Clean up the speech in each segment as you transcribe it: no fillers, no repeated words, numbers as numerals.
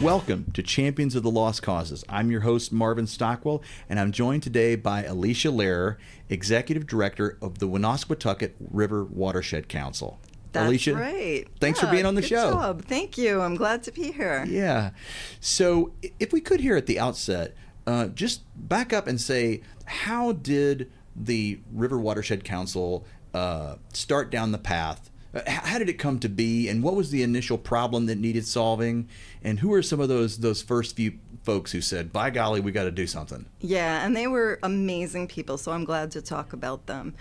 Welcome to Champions of the Lost Causes. I'm your host, Marvin Stockwell, and I'm joined today by Alicia Lehrer, Executive Director of the Woonasquatucket River Watershed Council. That's Alicia, right. Thanks for being on the show. Good job. Thank you. I'm glad to be here. Yeah. So if we could here at the outset, just back up and say, how did the River Watershed Council start down the path? How did it come to be, and what was the initial problem that needed solving, and who are some of those first few folks who said, by golly, we got to do something? Yeah, and they were amazing people, so I'm glad to talk about them.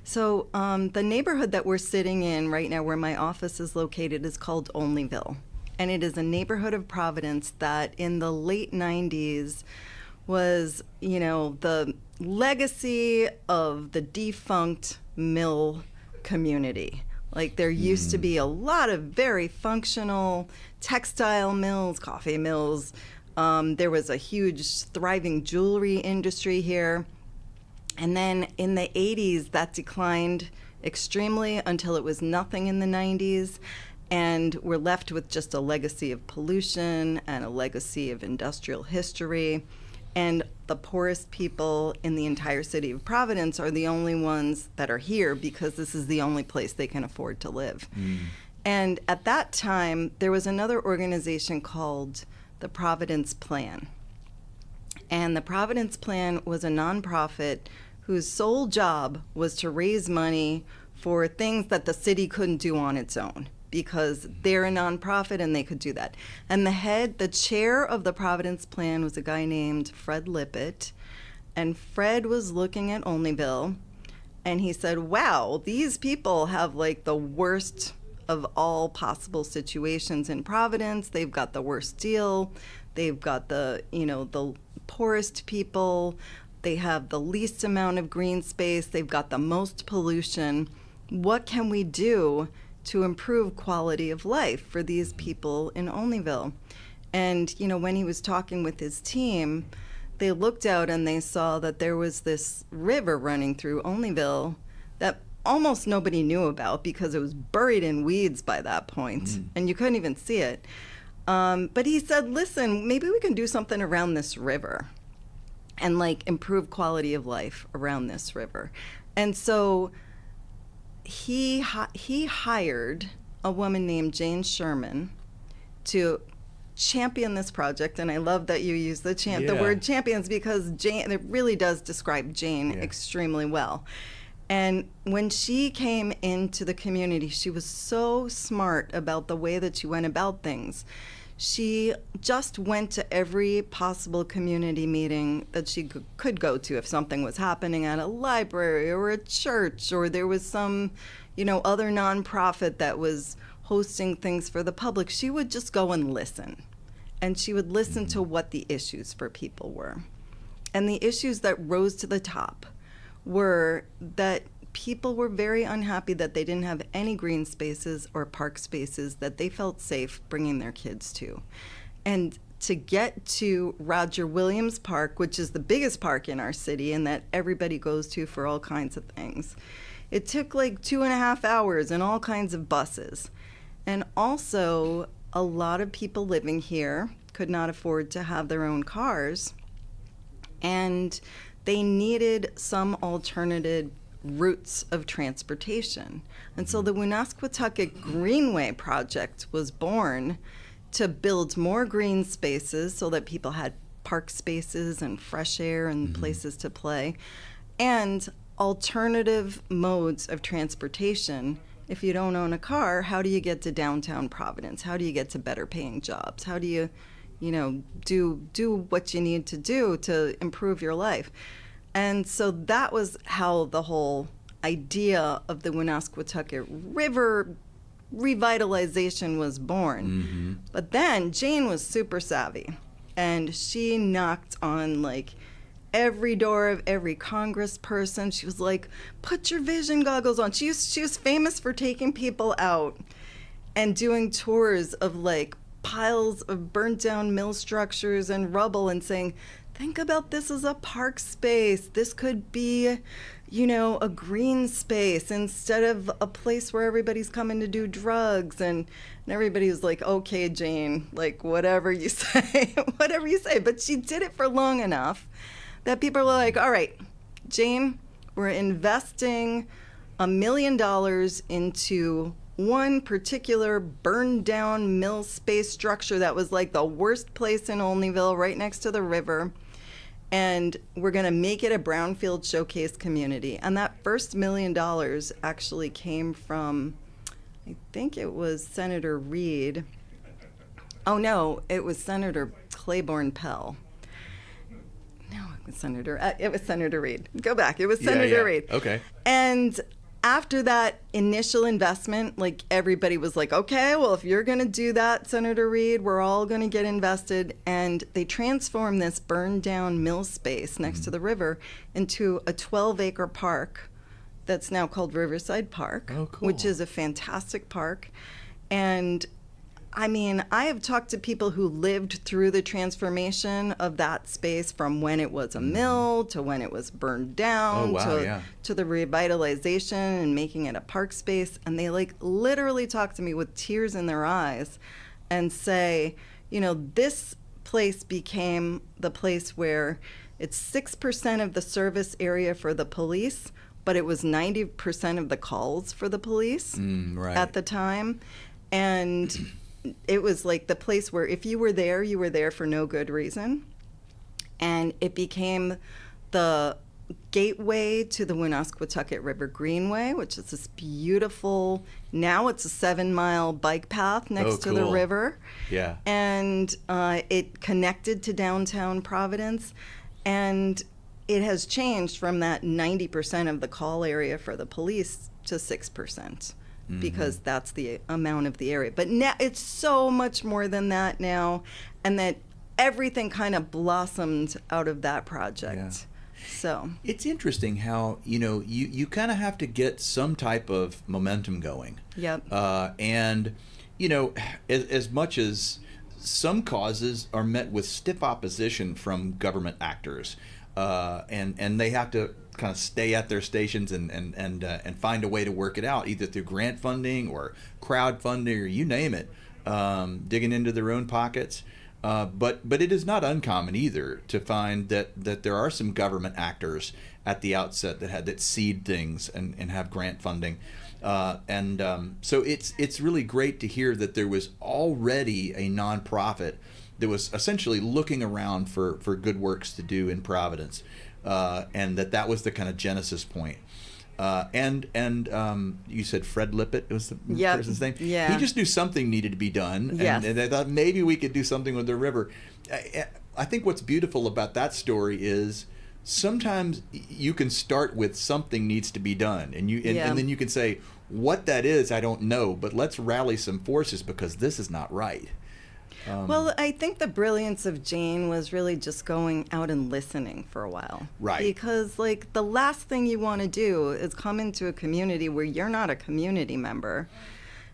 So the neighborhood that we're sitting in right now, where my office is located, is called Olneyville, and it is a neighborhood of Providence that in the late 90s was, the legacy of the defunct mill community. Like, there used to be a lot of very functional textile mills, coffee mills. There was a huge thriving jewelry industry here. And then in the 80s, that declined extremely until it was nothing in the 90s. And we're left with just a legacy of pollution and a legacy of industrial history. And the poorest people in the entire city of Providence are the only ones that are here because this is the only place they can afford to live. And at that time, there was another organization called the Providence Plan. And the Providence Plan was a nonprofit whose sole job was to raise money for things that the city couldn't do on its own, because they're a nonprofit and they could do that. And the chair of the Providence Plan was a guy named Fred Lippitt. And Fred was looking at Olneyville, and he said, wow, these people have like the worst of all possible situations in Providence. They've got the worst deal. They've got the poorest people. They have the least amount of green space. They've got the most pollution. What can we do to improve quality of life for these people in Olneyville? And, when he was talking with his team, they looked out and they saw that there was this river running through Olneyville that almost nobody knew about because it was buried in weeds by that point, and you couldn't even see it. But he said, listen, maybe we can do something around this river and improve quality of life around this river. And so he hired a woman named Jane Sherman to champion this project. And I love that you use the word champions, because Jane, it really does describe Jane extremely well. And when she came into the community, she was so smart about the way that she went about things. She just went to every possible community meeting that she could go to. If something was happening at a library or a church, or there was some, other nonprofit that was hosting things for the public, she would just go and listen. And she would listen to what the issues for people were. And the issues that rose to the top were that people were very unhappy that they didn't have any green spaces or park spaces that they felt safe bringing their kids to. And to get to Roger Williams Park, which is the biggest park in our city and that everybody goes to for all kinds of things, it took 2.5 hours and all kinds of buses. And also, a lot of people living here could not afford to have their own cars, and they needed some alternative routes of transportation. And so the Woonasquatucket Greenway project was born to build more green spaces so that people had park spaces and fresh air and places to play, and alternative modes of transportation. If you don't own a car, how do you get to downtown Providence? How do you get to better paying jobs? How do you, do what you need to do to improve your life? And so that was how the whole idea of the Woonasquatucket River revitalization was born. But then Jane was super savvy, and she knocked on every door of every congressperson. She was like, put your vision goggles on. She was famous for taking people out and doing tours of piles of burnt down mill structures and rubble and saying, think about this as a park space. This could be, you know, a green space instead of a place where everybody's coming to do drugs. And everybody was like, okay, Jane, like, whatever you say, whatever you say. But she did it for long enough that people were like, all right, Jane, we're investing $1 million into one particular burned down mill space structure that was like the worst place in Olneyville, right next to the river. And we're going to make it a brownfield showcase community. And that first $1 million actually came from, I think it was Senator Reed. Oh, no, it was Senator Claiborne Pell. No, it was Senator Reed. Go back. It was Senator Reed. Okay. And after that initial investment, like, everybody was like, okay, well, if you're going to do that, Senator Reed, we're all going to get invested. And they transformed this burned down mill space next to the river into a 12-acre park that's now called Riverside Park, which is a fantastic park. And I mean, I have talked to people who lived through the transformation of that space from when it was a mill to when it was burned down to the revitalization and making it a park space. And they like literally talk to me with tears in their eyes and say, you know, this place became the place where it's 6% of the service area for the police, but it was 90% of the calls for the police at the time. And it was like the place where if you were there for no good reason. And it became the gateway to the Woonasquatucket River Greenway, which is this beautiful, now it's a 7-mile bike path next to the river. Yeah. And it connected to downtown Providence. And it has changed from that 90% of the call area for the police to 6%. Because that's the amount of the area. But now it's so much more than that now, and that everything kind of blossomed out of that project. Yeah. So it's interesting how, you know, you kind of have to get some type of momentum going. Yep. And, you know, as much as some causes are met with stiff opposition from government actors, and they have to kind of stay at their stations and find a way to work it out, either through grant funding or crowdfunding or you name it, digging into their own pockets. But it is not uncommon either to find that there are some government actors at the outset that seed things and have grant funding. So it's really great to hear that there was already a nonprofit that was essentially looking around for good works to do in Providence. And that was the kind of genesis point. And you said Fred Lippitt was the person's name? Yeah. He just knew something needed to be done. Yes. And they thought maybe we could do something with the river. I think what's beautiful about that story is sometimes you can start with something needs to be done. And then you can say, what that is, I don't know, but let's rally some forces because this is not right. Well, I think the brilliance of Jane was really just going out and listening for a while. Right. Because, like, the last thing you want to do is come into a community where you're not a community member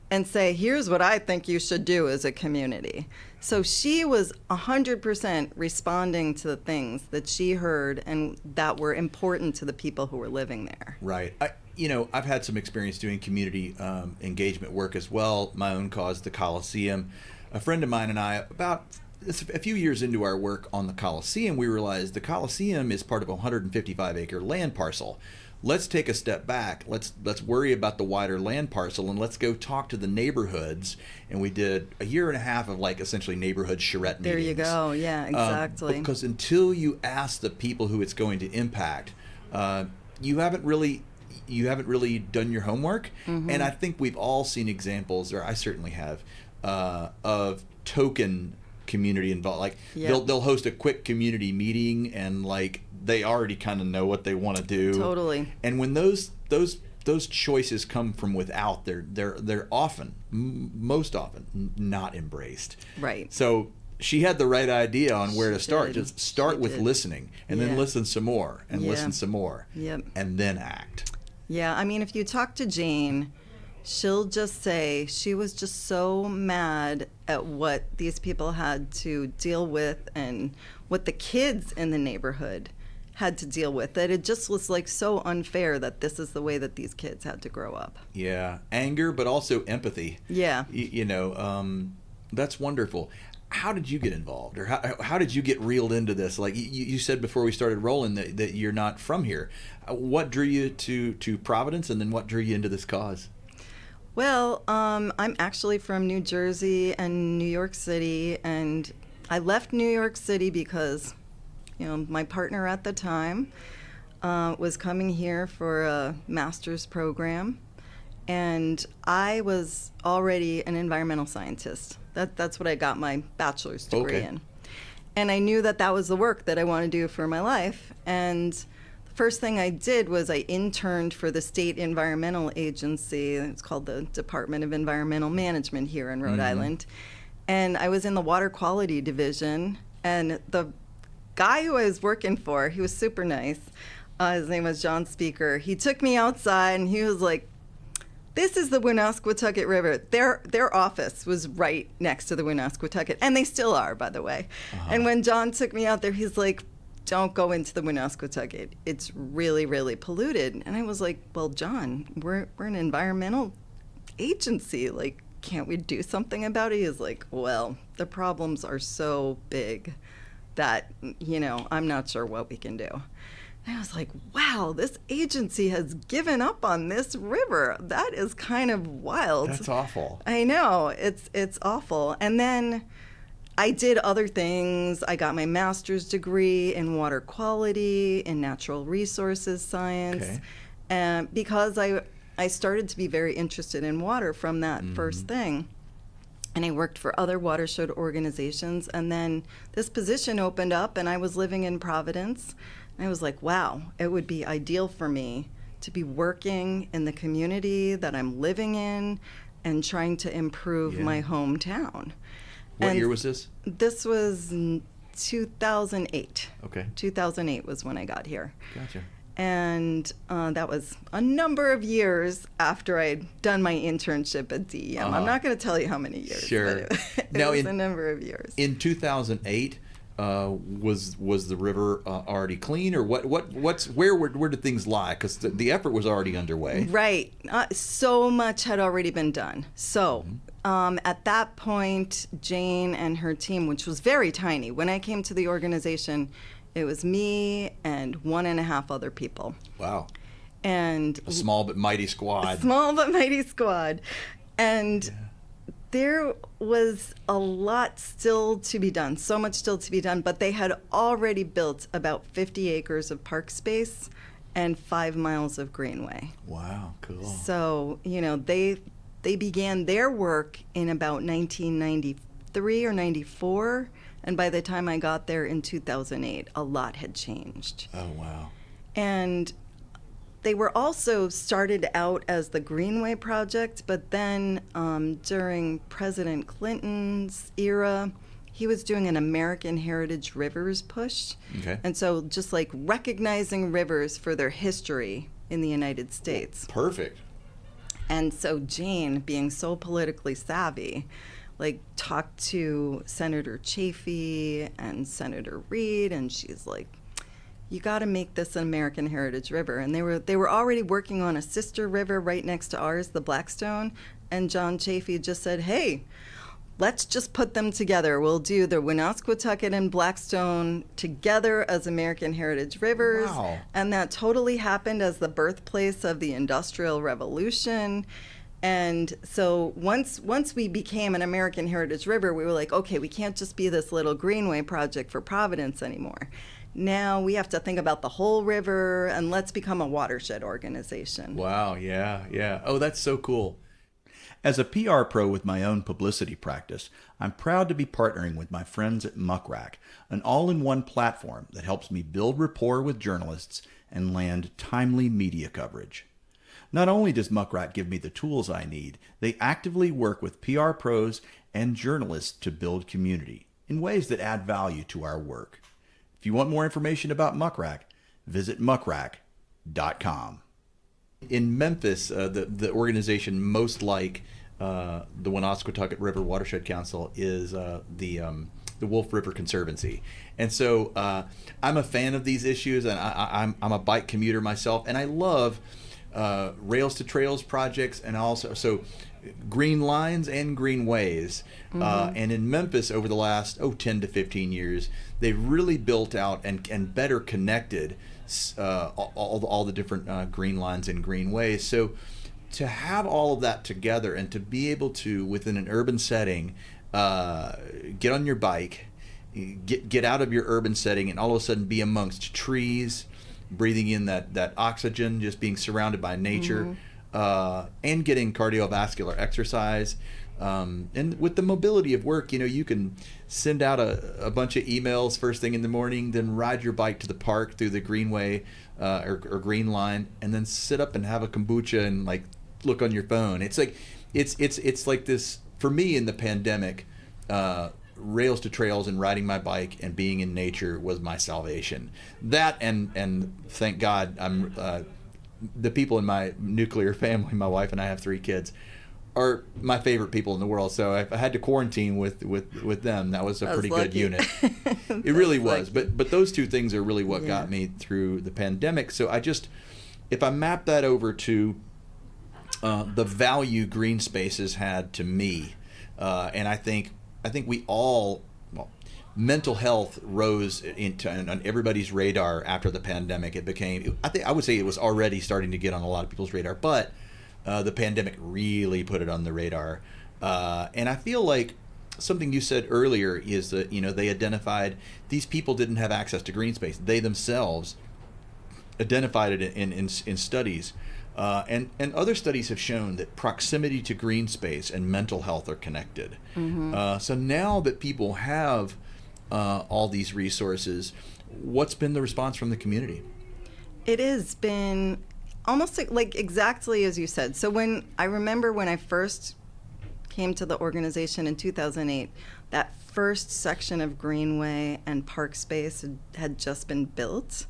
and say, here's what I think you should do as a community. So she was 100% responding to the things that she heard and that were important to the people who were living there. Right. I've had some experience doing community engagement work as well. My own cause, the Coliseum. A friend of mine and I, about a few years into our work on the Coliseum, we realized the Coliseum is part of a 155-acre land parcel. Let's take a step back. Let's worry about the wider land parcel and let's go talk to the neighborhoods. And we did a year and a half of like essentially neighborhood charrette meetings. There you go. Yeah, exactly. Because until you ask the people who it's going to impact, you haven't really done your homework. And I think we've all seen examples, or I certainly have, of token community involved. Like they'll host a quick community meeting and like they already kind of know what they want to do. Totally. And when those choices come from without, they're often, most often, not embraced. Right. So she had the right idea on where to start. Just start with listening and then listen some more and listen some more. Yep. And then act. Yeah, I mean, if you talk to Jane, she'll just say she was just so mad at what these people had to deal with and what the kids in the neighborhood had to deal with, that it just was like so unfair that this is the way that these kids had to grow up. Yeah, anger, but also empathy. Yeah. That's wonderful. How did you get involved, or how did you get reeled into this? Like you said before we started rolling that you're not from here. What drew you to Providence, and then what drew you into this cause? Well, I'm actually from New Jersey and New York City, and I left New York City because, my partner at the time was coming here for a master's program, and I was already an environmental scientist. That's what I got my bachelor's degree in. And I knew that was the work that I want to do for my life. And the first thing I did was I interned for the state environmental agency. It's called the Department of Environmental Management here in Rhode Island. And I was in the water quality division. And the guy who I was working for, he was super nice. His name was John Speaker. He took me outside and he was like, "This is the Woonasquatucket River." Their office was right next to the Woonasquatucket, and they still are, by the way. And when John took me out there, he's like, "Don't go into the Woonasquatucket. It's really, really polluted." And I was like, "Well, John, we're an environmental agency. Like, can't we do something about it?" He's like, "Well, the problems are so big that, I'm not sure what we can do." And I was like, wow, this agency has given up on this river. That is kind of wild. That's awful. I know. It's awful. And then I did other things. I got my master's degree in water quality, in natural resources science. And because I started to be very interested in water from that first thing. And I worked for other watershed organizations. And then this position opened up, and I was living in Providence. And I was like, wow, it would be ideal for me to be working in the community that I'm living in and trying to improve my hometown. What year was this? This was 2008. Okay. 2008 was when I got here. Gotcha. And that was a number of years after I'd done my internship at DEM. I'm not going to tell you how many years. Sure. But it was a number of years. In 2008, was the river already clean, or where did things lie? Because the effort was already underway. Right. So much had already been done. So at that point, Jane and her team, which was very tiny, when I came to the organization, it was me and 1.5 other people. Wow. And a small but mighty squad. Small but mighty squad. And there was a lot still to be done, so much still to be done, but they had already built about 50 acres of park space and 5 miles of greenway. Wow, cool. So, they began their work in about 1993 or 94, and by the time I got there in 2008, a lot had changed. Oh, wow. And they were also started out as the Greenway Project, but then during President Clinton's era, he was doing an American Heritage Rivers push. Okay. And so just like recognizing rivers for their history in the United States. Perfect. And so Jane, being so politically savvy, talked to Senator Chafee and Senator Reed, and she's like, you got to make this an American Heritage River. And they were already working on a sister river right next to ours, the Blackstone. And John Chafee just said, hey, let's just put them together. We'll do the Woonasquatucket and Blackstone together as American Heritage Rivers. Wow. And that totally happened as the birthplace of the Industrial Revolution. And so once we became an American Heritage River, we were like, okay, we can't just be this little Greenway project for Providence anymore. Now we have to think about the whole river, and let's become a watershed organization. Wow, yeah. Oh, that's so cool. As a PR pro with my own publicity practice, I'm proud to be partnering with my friends at Muckrack, an all-in-one platform that helps me build rapport with journalists and land timely media coverage. Not only does Muckrack give me the tools I need, they actively work with PR pros and journalists to build community in ways that add value to our work. If you want more information about Muckrack, visit muckrack.com. In Memphis, the organization most like the Woonasquatucket River Watershed Council is the Wolf River Conservancy. And so I'm a fan of these issues, and I'm a bike commuter myself, and I love Rails to Trails projects, and also green lines and green ways. And in Memphis over the last 10 to 15 years, they've really built out and better connected all the different green lines and green ways. So to have all of that together and to be able to, within an urban setting, get on your bike, get out of your urban setting, and all of a sudden be amongst trees, breathing in that oxygen, just being surrounded by nature, and getting cardiovascular exercise. And with the mobility of work, you can send out a bunch of emails first thing in the morning, then ride your bike to the park through the Greenway or Green Line, and then sit up and have a kombucha and look on your phone. It's like it's like this for me in the pandemic. Rails to Trails and riding my bike and being in nature was my salvation. That and thank God I'm the people in my nuclear family, my wife and I have 3 kids, are my favorite people in the world. So if I had to quarantine with them, that was a pretty good unit. It really was. But those 2 things are really what got me through the pandemic. So if I map that over to the value green spaces had to me, and I think we all, mental health rose on everybody's radar after the pandemic. It became, I would say it was already starting to get on a lot of people's radar, but the pandemic really put it on the radar. And I feel like something you said earlier is that, they identified these people didn't have access to green space. They themselves identified it in studies. And other studies have shown that proximity to green space and mental health are connected. So now that people have all these resources, what's been the response from the community? It has been almost like exactly as you said. So I remember when I first came to the organization in 2008, that first section of Greenway and park space had just been built.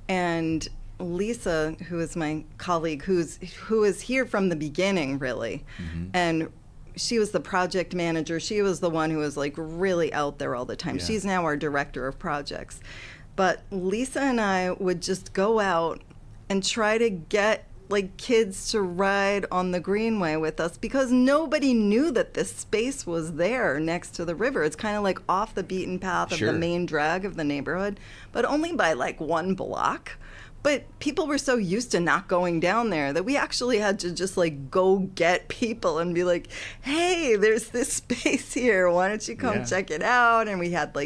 And Lisa, who is my colleague, who is here from the beginning, really, and she was the project manager. She was the one who was really out there all the time. Yeah. She's now our director of projects. But Lisa and I would just go out and try to get kids to ride on the Greenway with us, because nobody knew that this space was there next to the river. It's kind of off the beaten path of the main drag of the neighborhood, but only by 1 block. But people were so used to not going down there that we actually had to just go get people and be like, hey, there's this space here. Why don't you come check it out? And we had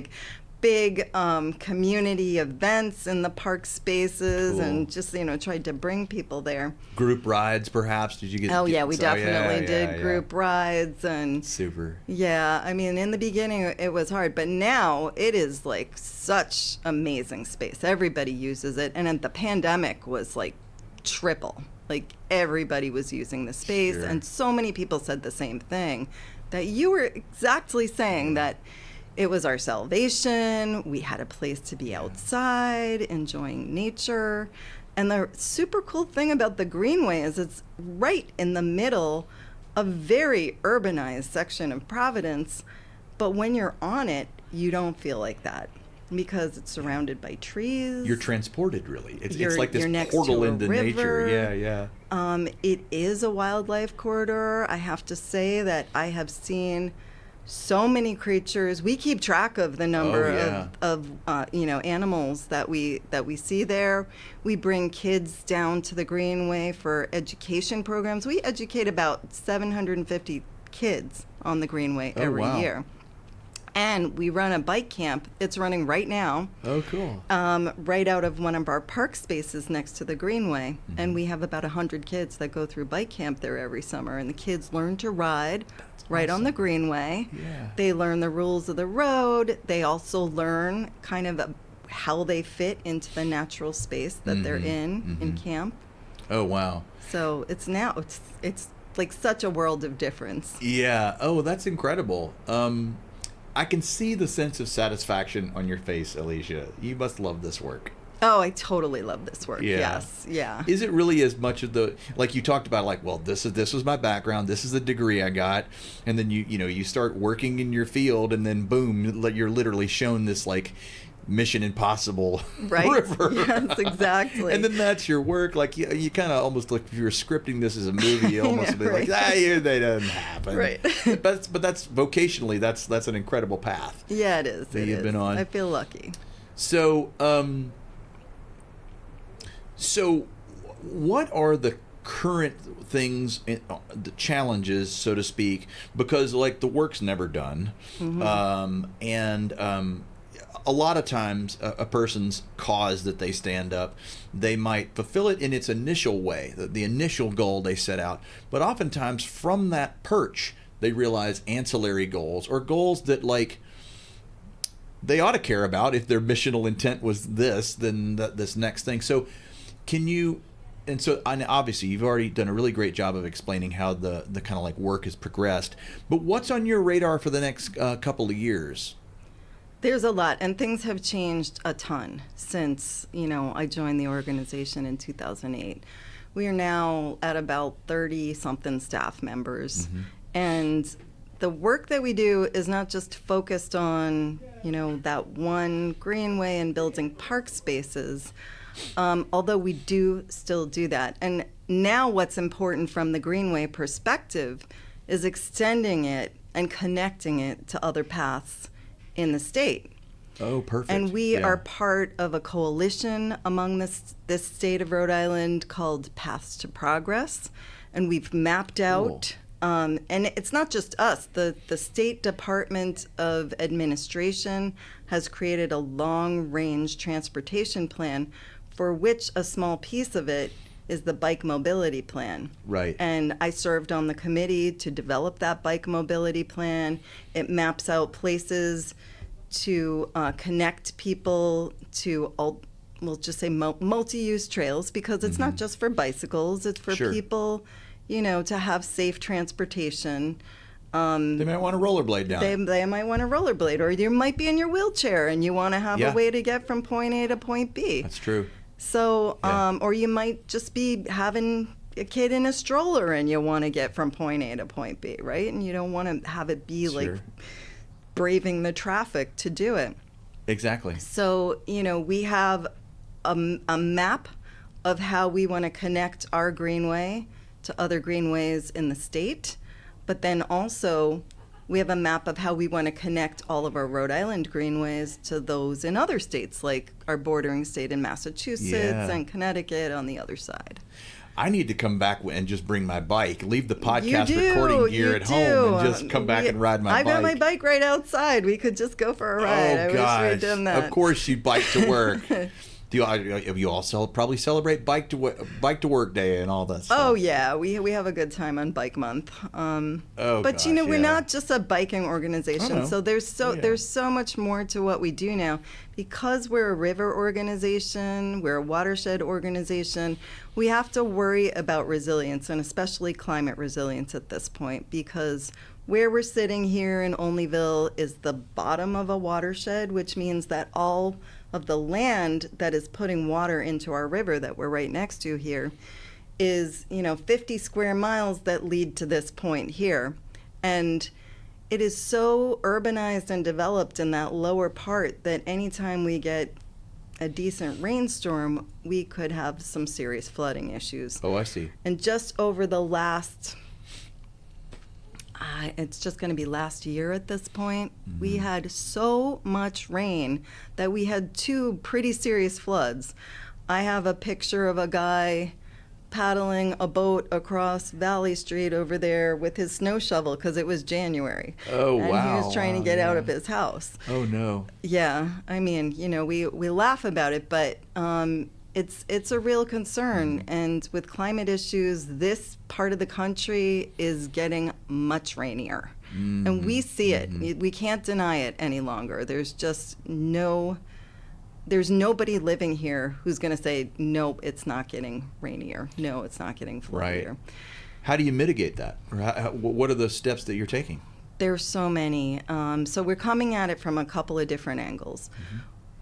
big community events in the park spaces and just, tried to bring people there. Group rides, perhaps? Did you get? Oh, yeah, we definitely did group rides. And super. Yeah, I mean, in the beginning, it was hard, but now it is such amazing space. Everybody uses it. And the pandemic was triple. Everybody was using the space. Sure. And so many people said the same thing, that you were exactly saying that it was our salvation. We had a place to be outside, enjoying nature. And the super cool thing about the Greenway is it's right in the middle of a very urbanized section of Providence. But when you're on it, you don't feel like that, because it's surrounded by trees. You're transported, really. It's like this portal into nature. Yeah. It is a wildlife corridor. I have to say that I have seen so many creatures. We keep track of the number of animals that we see there. We bring kids down to the Greenway for education programs. We educate about 750 kids on the Greenway every year. And we run a bike camp. It's running right now. Oh, cool. Right out of one of our park spaces next to the Greenway. And we have about 100 kids that go through bike camp there every summer. And the kids learn to ride right on the Greenway. Yeah. They learn the rules of the road. They also learn kind of how they fit into the natural space that they're in camp. Oh, wow. So it's such a world of difference. Yeah. Oh, that's incredible. I can see the sense of satisfaction on your face, Alicia. You must love this work. Oh, I totally love this work. Yeah. Yes. Yeah. Is it really as much of the, like you talked about, like, well, this was my background, this is the degree I got, and then you start working in your field, and then boom, you're literally shown this like Mission Impossible Right. river. Yes, exactly. And then that's your work. Like you kind of almost like if you were scripting this as a movie, you almost be right. like, they doesn't happen. Right. But that's vocationally, that's an incredible path. Yeah, it is. That you've been on. I feel lucky. So, so what are the current things, the challenges, so to speak? Because like the work's never done, and a lot of times a person's cause that they stand up, they might fulfill it in its initial way, the initial goal they set out, but oftentimes from that perch they realize ancillary goals or goals that like they ought to care about. If their missional intent was this, then this next thing. So can you, and so obviously you've already done a really great job of explaining how the kind of like work has progressed, but what's on your radar for the next couple of years? There's a lot, and things have changed a ton since, I joined the organization in 2008. We are now at about 30-something staff members, and the work that we do is not just focused on, that one greenway and building park spaces, although we do still do that. And now what's important from the greenway perspective is extending it and connecting it to other paths in the state. Oh, perfect. And we are part of a coalition among this state of Rhode Island called Paths to Progress. And we've mapped out, and it's not just us, the State Department of Administration has created a long-range transportation plan for which a small piece of it is the bike mobility plan. Right. And I served on the committee to develop that bike mobility plan. It maps out places to connect people to, we'll just say multi-use trails, because it's not just for bicycles, it's for people, to have safe transportation. They might want to rollerblade down. They might want to rollerblade, or you might be in your wheelchair and you want to have a way to get from point A to point B. That's true. So, or you might just be having a kid in a stroller and you want to get from point A to point B, right? And you don't want to have it be like braving the traffic to do it. Exactly. So, we have a map of how we want to connect our greenway to other greenways in the state, but then also we have a map of how we want to connect all of our Rhode Island greenways to those in other states, like our bordering state in Massachusetts and Connecticut on the other side. I need to come back and just bring my bike, leave the podcast recording gear at home, and just come back and ride my bike. I've got my bike right outside. We could just go for a ride. I wish we'd done that. Of course you bike to work. You all probably celebrate bike to work day and all that stuff. Oh yeah, we have a good time on Bike Month. But we're not just a biking organization. So there's so much more to what we do now. Because we're a river organization, we're a watershed organization, we have to worry about resilience, and especially climate resilience at this point, because where we're sitting here in Olneyville is the bottom of a watershed, which means that all of the land that is putting water into our river that we're right next to here is, 50 square miles that lead to this point here. And it is so urbanized and developed in that lower part that anytime we get a decent rainstorm, we could have some serious flooding issues. Oh, I see. And just over the last, it's just going to be last year at this point, we had so much rain that we had 2 pretty serious floods. I have a picture of a guy paddling a boat across Valley Street over there with his snow shovel because it was January. Oh, and wow. he was trying to get out of his house. Oh, no. Yeah. I mean, we laugh about it, but it's a real concern. And with climate issues, this part of the country is getting much rainier. And we see it. We can't deny it any longer. There's just there's nobody living here who's going to say, nope, it's not getting rainier. No, it's not getting floodier. Right. How do you mitigate that? Or what are the steps that you're taking? There's so many. So we're coming at it from a couple of different angles.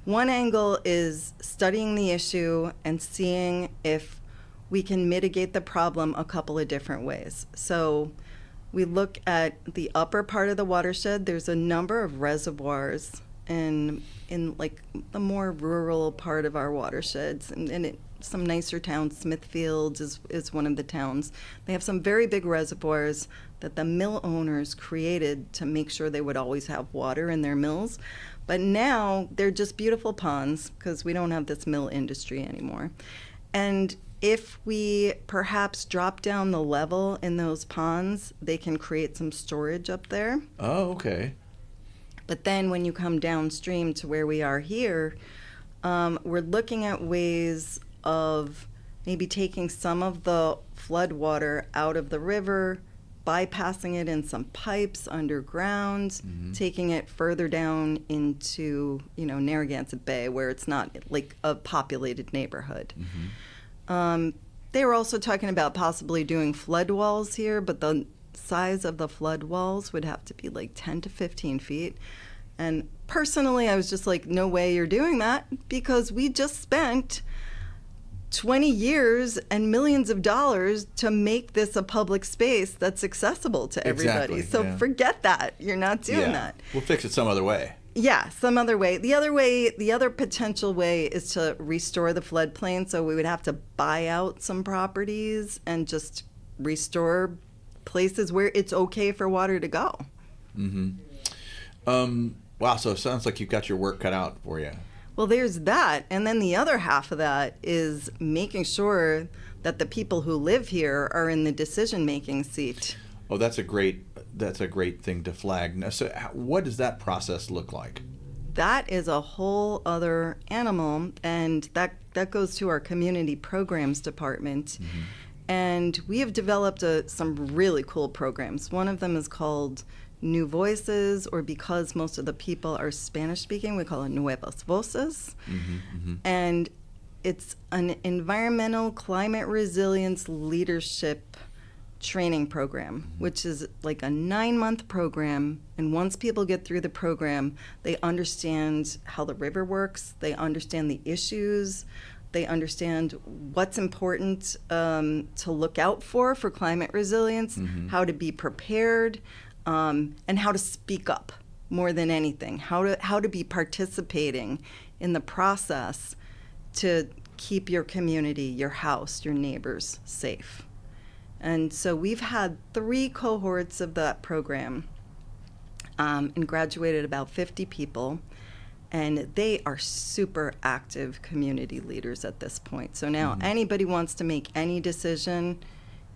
One angle is studying the issue and seeing if we can mitigate the problem a couple of different ways. So we look at the upper part of the watershed. There's a number of reservoirs in like the more rural part of our watersheds, and some nicer towns. Smithfield is one of the towns. They have some very big reservoirs that the mill owners created to make sure they would always have water in their mills. But now they're just beautiful ponds because we don't have this mill industry anymore. And if we perhaps drop down the level in those ponds, they can create some storage up there. Oh, okay. But then when you come downstream to where we are here, we're looking at ways of maybe taking some of the flood water out of the river, bypassing it in some pipes underground, taking it further down into, Narragansett Bay, where it's not like a populated neighborhood. They were also talking about possibly doing flood walls here, but the size of the flood walls would have to be like 10 to 15 feet. And personally, I was just like, no way you're doing that, because we just spent 20 years and millions of dollars to make this a public space that's accessible to everybody. Exactly, So yeah. forget that. You're not doing that. We'll fix it some other way. Yeah, some other way. The other potential way is to restore the floodplain. So we would have to buy out some properties and just restore places where it's okay for water to go. Wow, so it sounds like you've got your work cut out for you. Well, there's that. And then the other half of that is making sure that the people who live here are in the decision-making seat. Oh, that's a great thing to flag. Now, so what does that process look like? That is a whole other animal, and that goes to our community programs department. And we have developed some really cool programs. One of them is called New Voices, or because most of the people are Spanish speaking, we call it Nuevas Voces. And it's an environmental climate resilience leadership training program, which is like a 9-month program. And once people get through the program, they understand how the river works, they understand the issues, they understand what's important to look out for climate resilience, how to be prepared, and how to speak up more than anything, how to be participating in the process to keep your community, your house, your neighbors safe. And so we've had 3 cohorts of that program and graduated about 50 people. And they are super active community leaders at this point. So now anybody wants to make any decision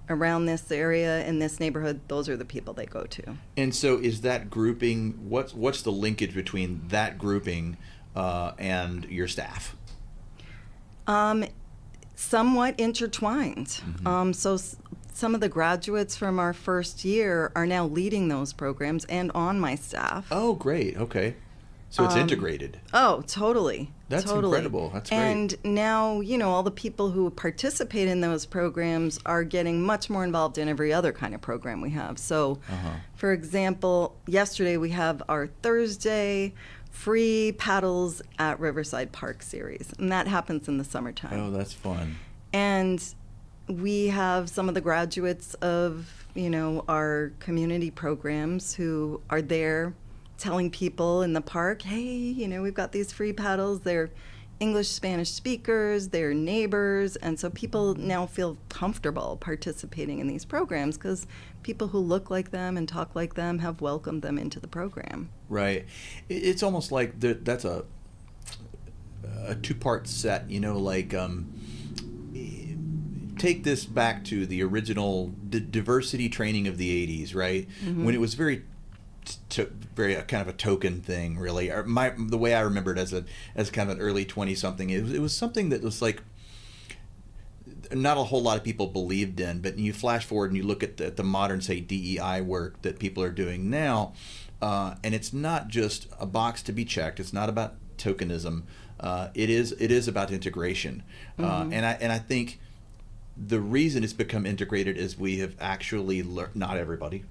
around this area in this neighborhood, those are the people they go to. And so is that grouping, what's the linkage between that grouping and your staff? Somewhat intertwined. So some of the graduates from our first year are now leading those programs and on my staff. Oh, great. Okay. So it's integrated. Oh, totally. That's incredible. That's great. And now, all the people who participate in those programs are getting much more involved in every other kind of program we have. So, for example, yesterday we have our Thursday free paddles at Riverside Park series, and that happens in the summertime. Oh, that's fun. And we have some of the graduates of, our community programs who are there telling people in the park, hey, we've got these free paddles. They're English, Spanish speakers, they're neighbors. And so people now feel comfortable participating in these programs because people who look like them and talk like them have welcomed them into the program. Right. It's almost like that's a 2-part set, take this back to the original diversity training of the 80s, right? When it was very kind of a token thing, really. The way I remember it as kind of an early 20-something, it was something that was like not a whole lot of people believed in. But you flash forward and you look at the modern, say, DEI work that people are doing now, and it's not just a box to be checked. It's not about tokenism. It is about integration, and I think the reason it's become integrated is we have actually learned, not everybody,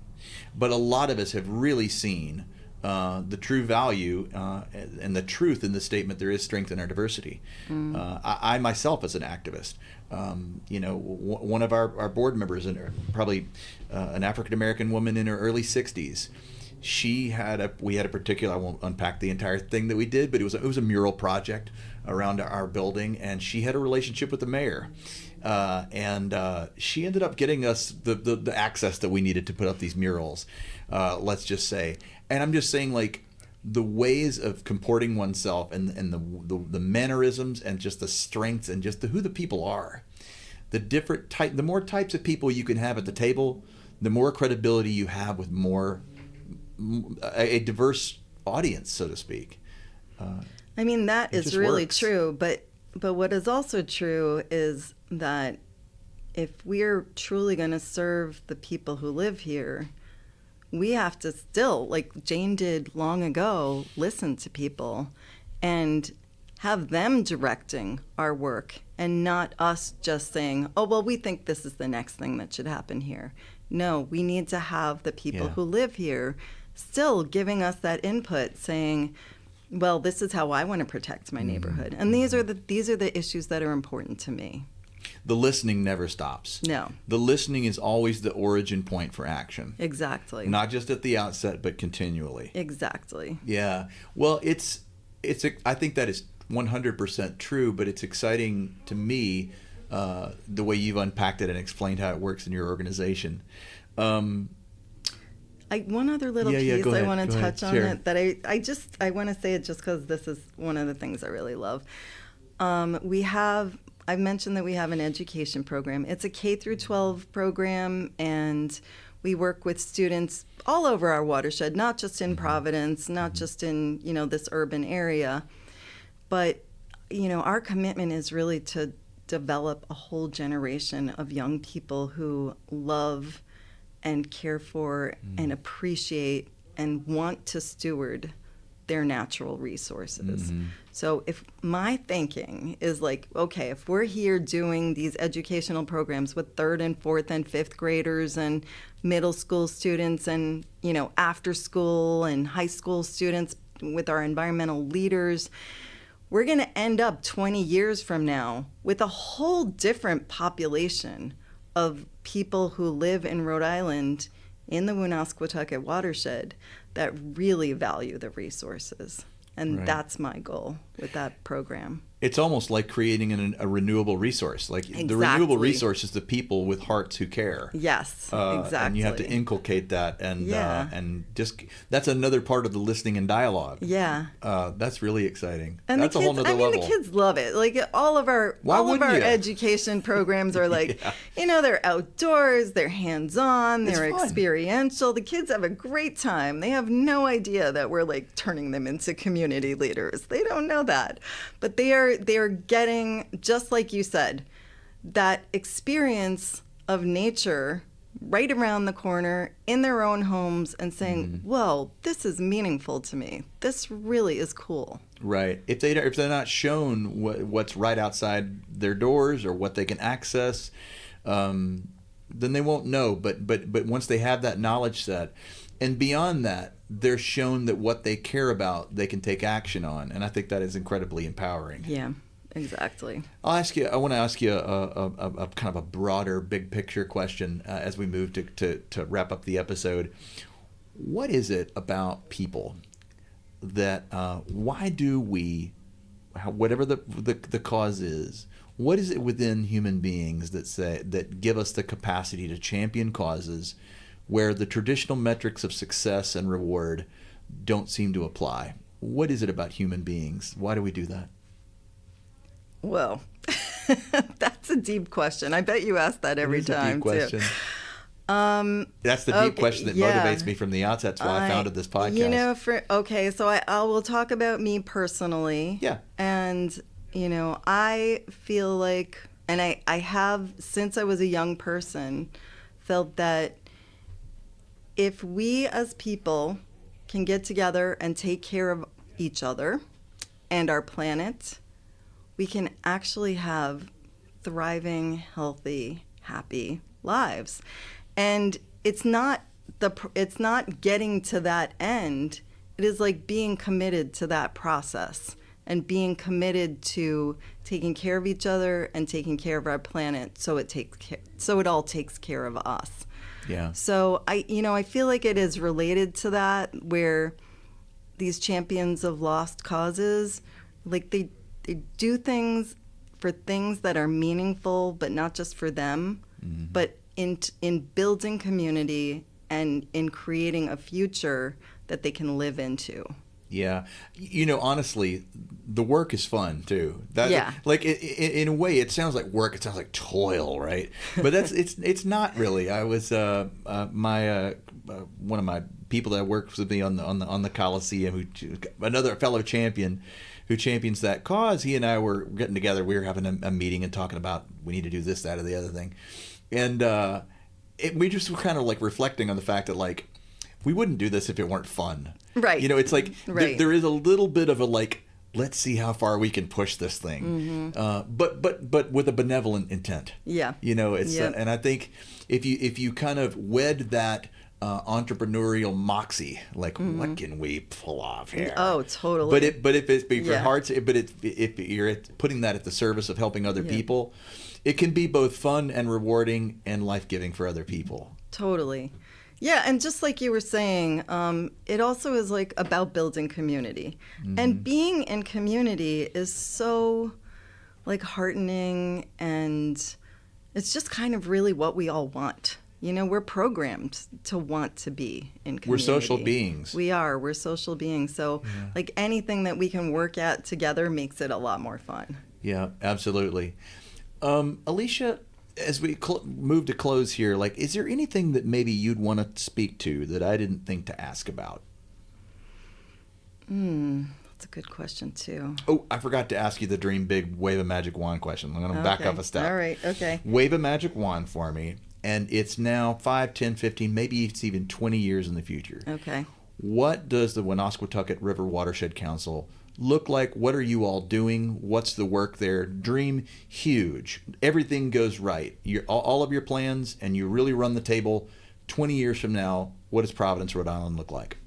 but a lot of us have really seen the true value and the truth in the statement, there is strength in our diversity. I myself, as an activist, one of our board members, and probably an African American woman in her early 60s, we had a particular, I won't unpack the entire thing that we did, but it was a mural project around our building, and she had a relationship with the mayor. And she ended up getting us the access that we needed to put up these murals, let's just say. And I'm just saying, like, the ways of comporting oneself and the mannerisms and just the strengths and just who the people are, the more types of people you can have at the table, the more credibility you have with a diverse audience, so to speak. I mean, that is really works. true, but what is also true is that if we're truly going to serve the people who live here, we have to still, like Jane did long ago, listen to people and have them directing our work, and not us just saying, oh, well, we think this is the next thing that should happen here. No, we need to have the people who live here still giving us that input, saying, well, this is how I want to protect my neighborhood. And these are the issues that are important to me. The listening never stops. No. The listening is always the origin point for action. Exactly. Not just at the outset, but continually. Exactly. Yeah. Well, I think that is 100% true, but it's exciting to me the way you've unpacked it and explained how it works in your organization. One other little piece I want to touch on it, that I want to say it just because this is one of the things I really love. I've mentioned that we have an education program. It's a K through 12 program, and we work with students all over our watershed, not just in Providence, not just in, this urban area. But, our commitment is really to develop a whole generation of young people who love and care for and appreciate and want to steward their natural resources. So if my thinking is like, okay, if we're here doing these educational programs with 3rd and 4th and 5th graders and middle school students and, after school and high school students with our environmental leaders, we're going to end up 20 years from now with a whole different population of people who live in Rhode Island in the Woonasquatucket watershed that really value the resources. And that's my goal with that program. It's almost like creating a renewable resource. Like the renewable resource is the people with hearts who care. Yes, exactly. And you have to inculcate that, and just that's another part of the listening and dialogue. Yeah, that's really exciting. And that's a whole nother level. The kids love it. Like all of our education programs are like, they're outdoors, they're hands-on, they're experiential. The kids have a great time. They have no idea that we're like turning them into community leaders. They don't know that, but they are getting, just like you said, that experience of nature right around the corner in their own homes and saying, whoa, this is meaningful to me. This really is cool. Right. If they're not shown what's right outside their doors or what they can access, then they won't know. But once they have that knowledge set, and beyond that, they're shown that what they care about, they can take action on. And I think that is incredibly empowering. Yeah, exactly. I want to ask you a kind of a broader, big picture question as we move to wrap up the episode. What is it about people that, why do we, whatever the cause is, what is it within human beings that give us the capacity to champion causes where the traditional metrics of success and reward don't seem to apply? What is it about human beings? Why do we do that? Well, that's a deep question. I bet you ask that every time, too. That's the deep question that motivates me from the outset. That's why I founded this podcast. So I will talk about me personally. Yeah. And, I feel like, and I have, since I was a young person, felt that if we as people can get together and take care of each other and our planet, we can actually have thriving, healthy, happy lives. And it's not getting to that end it is like being committed to that process and being committed to taking care of each other and taking care of our planet, so it all takes care of us. Yeah. So I feel like it is related to that, where these champions of lost causes, like they do things for things that are meaningful, but not just for them, but in building community and in creating a future that they can live into. Yeah. Honestly, the work is fun too. Yeah. Like in a way, it sounds like work. It sounds like toil, right? But it's not really. I was one of my people that works with me on the Coliseum, another fellow champion who champions that cause. He and I were getting together. We were having a meeting and talking about we need to do this, that, or the other thing, and we just were kind of like reflecting on the fact that like we wouldn't do this if it weren't fun. Right. It's like right. there is a little bit of a like, let's see how far we can push this thing, but with a benevolent intent. Yeah. It's Yep. And I think if you kind of wed that entrepreneurial moxie, like what can we pull off here? Oh, totally. But if your Yeah. heart's if you're putting that at the service of helping other people, it can be both fun and rewarding and life-giving for other people. Totally. Yeah, and just like you were saying, it also is like about building community. And being in community is so like heartening, and it's just kind of really what we all want. We're programmed to want to be in community. We're social beings. We're social beings. So like anything that we can work at together makes it a lot more fun. Yeah, absolutely. Alicia, as we move to close here, like, is there anything that maybe you'd want to speak to that I didn't think to ask about? That's a good question, too. Oh, I forgot to ask you the dream big wave a magic wand question. I'm going to back up a step. All right, okay. Wave a magic wand for me, and it's now 5, 10, 15, maybe it's even 20 years in the future. Okay. What does the Woonasquatucket River Watershed Council look like? What are you all doing? What's the work there? Dream huge. Everything goes right. All of your plans, and you really run the table. 20 years from now, what does Providence, Rhode Island look like?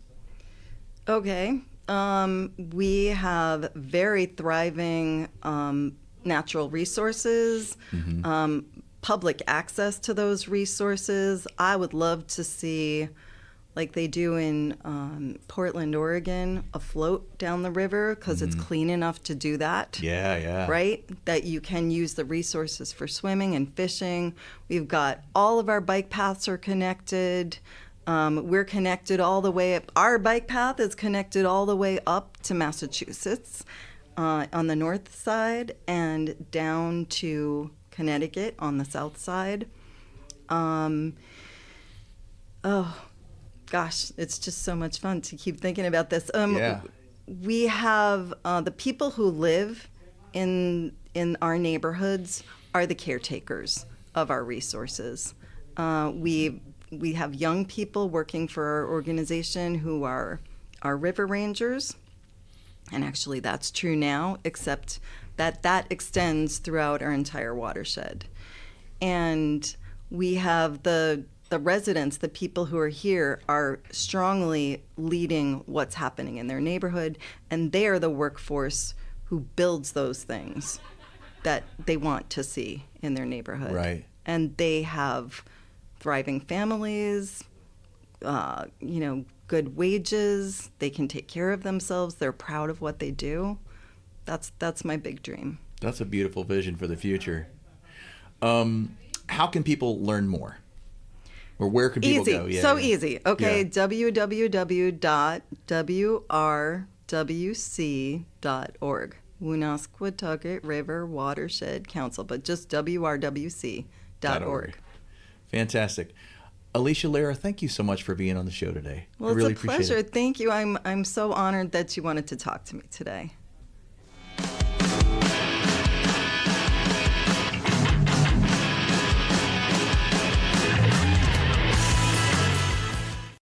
Okay. We have very thriving natural resources, public access to those resources. I would love to see, like they do in Portland, Oregon, a float down the river, because it's clean enough to do that. Yeah. Right? That you can use the resources for swimming and fishing. We've got all of our bike paths are connected. We're connected all the way up. Our bike path is connected all the way up to Massachusetts on the north side and down to Connecticut on the south side. Gosh, it's just so much fun to keep thinking about this. We have the people who live in our neighborhoods are the caretakers of our resources. We have young people working for our organization who are our river rangers, and actually that's true now, except that extends throughout our entire watershed. And we have the residents, the people who are here, are strongly leading what's happening in their neighborhood, and they are the workforce who builds those things that they want to see in their neighborhood. Right. And they have thriving families, good wages. They can take care of themselves. They're proud of what they do. That's my big dream. That's a beautiful vision for the future. How can people learn more? Or where can people go? Easy. Okay, www.wrwc.org. Woonasquatucket River Watershed Council, but just wrwc.org. Fantastic. Alicia Lehrer, thank you so much for being on the show today. Well, I really it's a pleasure. appreciate it. Thank you. I'm so honored that you wanted to talk to me today.